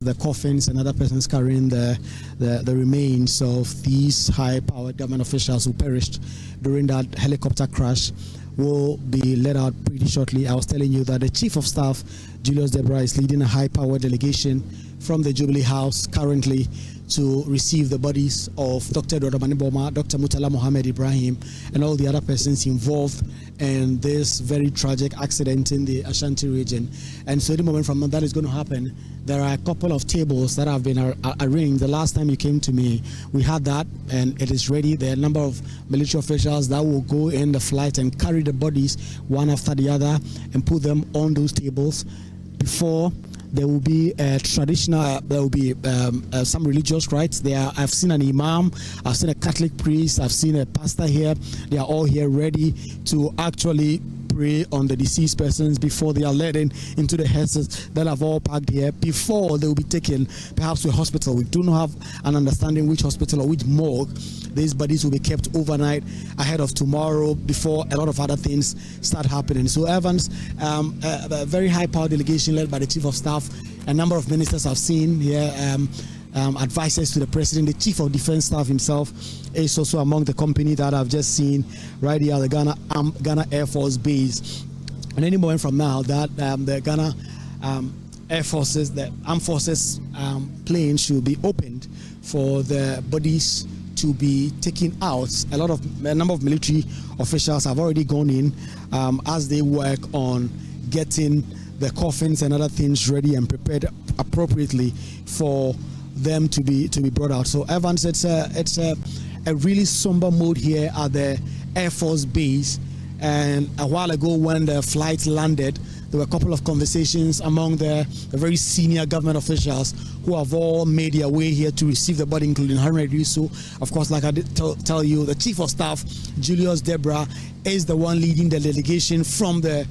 the coffins and other persons carrying the remains of these high-powered government officials who perished during that helicopter crash will be let out pretty shortly. I was telling you that the Chief of Staff, Julius Debrah, is leading a high-powered delegation from the Jubilee House currently to receive the bodies of Dr. Omane Boamah, Dr. Murtala Mohammed Ibrahim, and all the other persons involved in this very tragic accident in the Ashanti region. And so, at the moment from that is going to happen, there are a couple of tables that have been arranged. The last time you came to me, we had that, and it is ready. There are a number of military officials that will go in the flight and carry the bodies one after the other and put them on those tables. Before there will be a traditional, there will be some religious rites there. I've seen an imam, I've seen a Catholic priest, I've seen a pastor here. They are all here ready to actually pray on the deceased persons before they are led into the hearses that have all packed here, before they will be taken perhaps to a hospital. We do not have an understanding which hospital or which morgue. These bodies will be kept overnight ahead of tomorrow before a lot of other things start happening. So Evans, a very high power delegation led by the Chief of Staff, a number of ministers I've seen here, advisors to the President, the Chief of Defense Staff himself is also among the company that I've just seen right here at the Ghana Air Force Base. And any moment from now, that the Ghana Air Forces, the Armed Forces plane should be opened for the bodies to be taken out. A number of military officials have already gone in as they work on getting the coffins and other things ready and prepared appropriately for them to be brought out. So Evans, it's a really somber mood here at the Air Force Base. And a while ago, when the flight landed, there were a couple of conversations among the very senior government officials who have all made their way here to receive the body, including Haruna Idrisu. Of course, like I did tell you, the Chief of Staff, Julius Debrah, is the one leading the delegation from the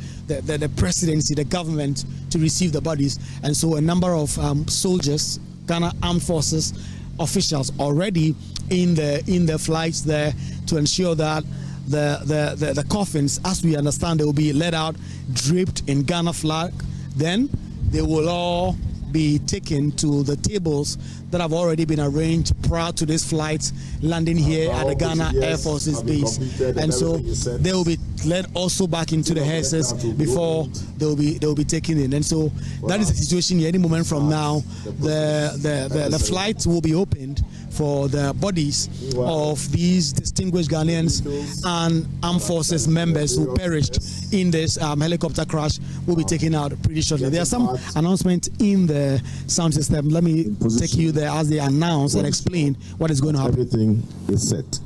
presidency, the government, to receive the bodies. And so a number of soldiers, Ghana Armed Forces officials, already in the flights there to ensure that the coffins, as we understand, they will be let out, draped in Ghana flag. Then they will all be taken to the tables that have already been arranged prior to this flight landing here at the Ghana Air Forces Base. And so they will be led also back into the hearses before they will be taken in. And so that is the situation here. Any moment from now, the flight will be opened for the bodies of these distinguished Ghanaians and Armed Forces members who perished in this helicopter crash will be taken out pretty shortly. There are some announcements in the sound system. Let me take you there as they announce and explain what is going to happen. Everything is set.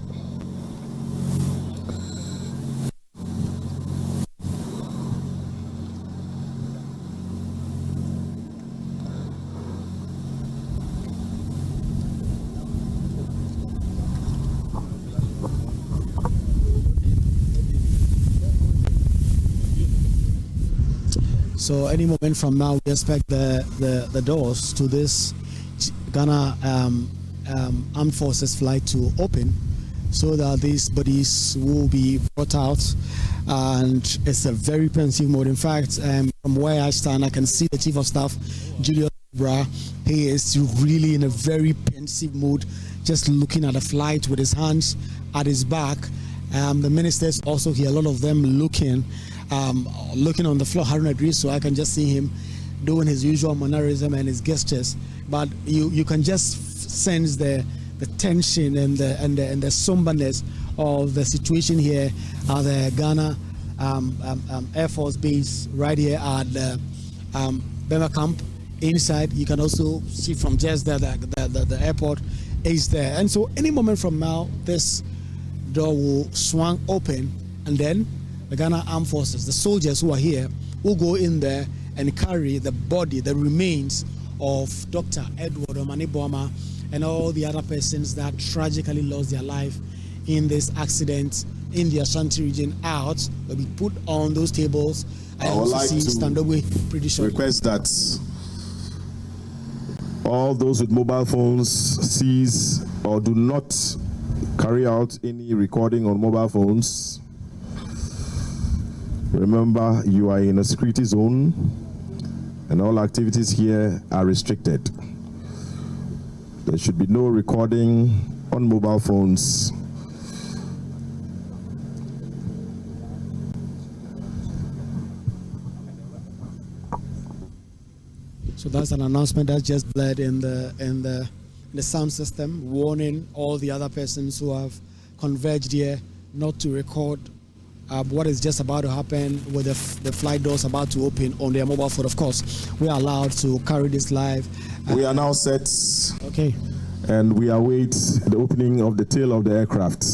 So any moment from now, we expect the doors to this Ghana Armed Forces flight to open, so that these bodies will be brought out. And it's a very pensive mode. In fact, from where I stand, I can see the Chief of Staff, Julius Debrah. He is really in a very pensive mood, just looking at the flight with his hands at his back. The ministers also here, a lot of them looking on the floor. Haruna Idrisu, so I can just see him doing his usual mannerism and his gestures, but you can just sense the tension and the somberness of the situation here at the Ghana Air Force Base right here at the Bema camp. Inside, you can also see from just the airport is there. And so any moment from now, this door will swing open, and then the Ghana Armed Forces, the soldiers who are here, will go in there and carry the body, the remains of Dr. Omane Boamah and all the other persons that tragically lost their life in this accident in the Ashanti region out. They'll be put on those tables. I would like to stand away pretty shortly. Request that all those with mobile phones cease or do not carry out any recording on mobile phones. Remember, you are in a security zone and all activities here are restricted. There should be no recording on mobile phones. So that's an announcement that just bled in the sound system, warning all the other persons who have converged here not to record what is just about to happen with the flight doors about to open on their mobile phone. Of course, we are allowed to carry this live. We are now set. Okay. And we await the opening of the tail of the aircraft.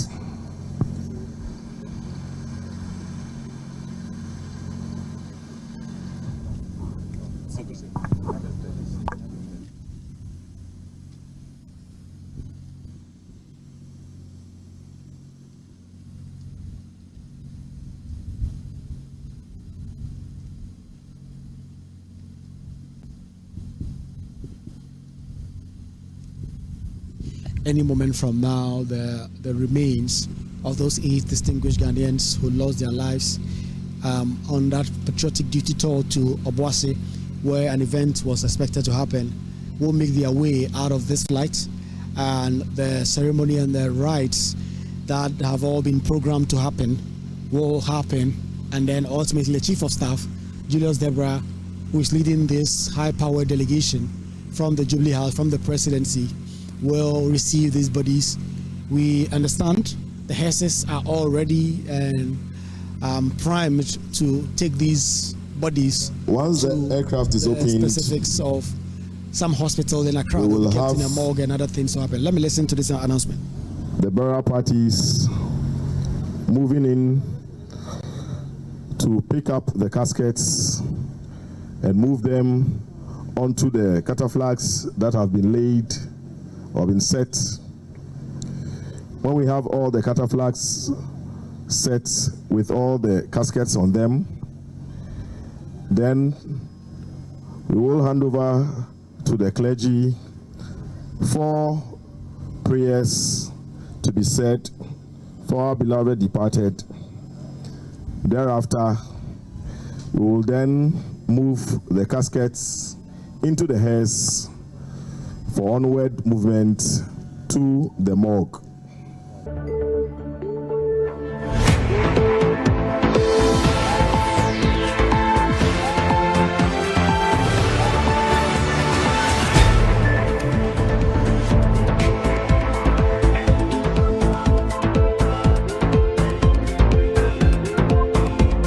Any moment from now, the remains of those 8 distinguished Ghanaians who lost their lives on that patriotic duty tour to Obuasi, where an event was expected to happen, will make their way out of this flight, and the ceremony and the rites that have all been programmed to happen will happen, and then ultimately the Chief of Staff, Julius Debrah, who is leading this high-powered delegation from the Jubilee House, from the presidency, will receive these bodies. We understand the hearses are already primed to take these bodies. Once the aircraft is opened, specifics of some hospital in Accra we will kept have in a morgue and other things to happen. Let me listen to this announcement. The burial parties moving in to pick up the caskets and move them onto the cataflags that have been laid or been set. When we have all the cataflags set with all the caskets on them, then we will hand over to the clergy for prayers to be said for our beloved departed. Thereafter, we will then move the caskets into the hearse for onward movement to the morgue.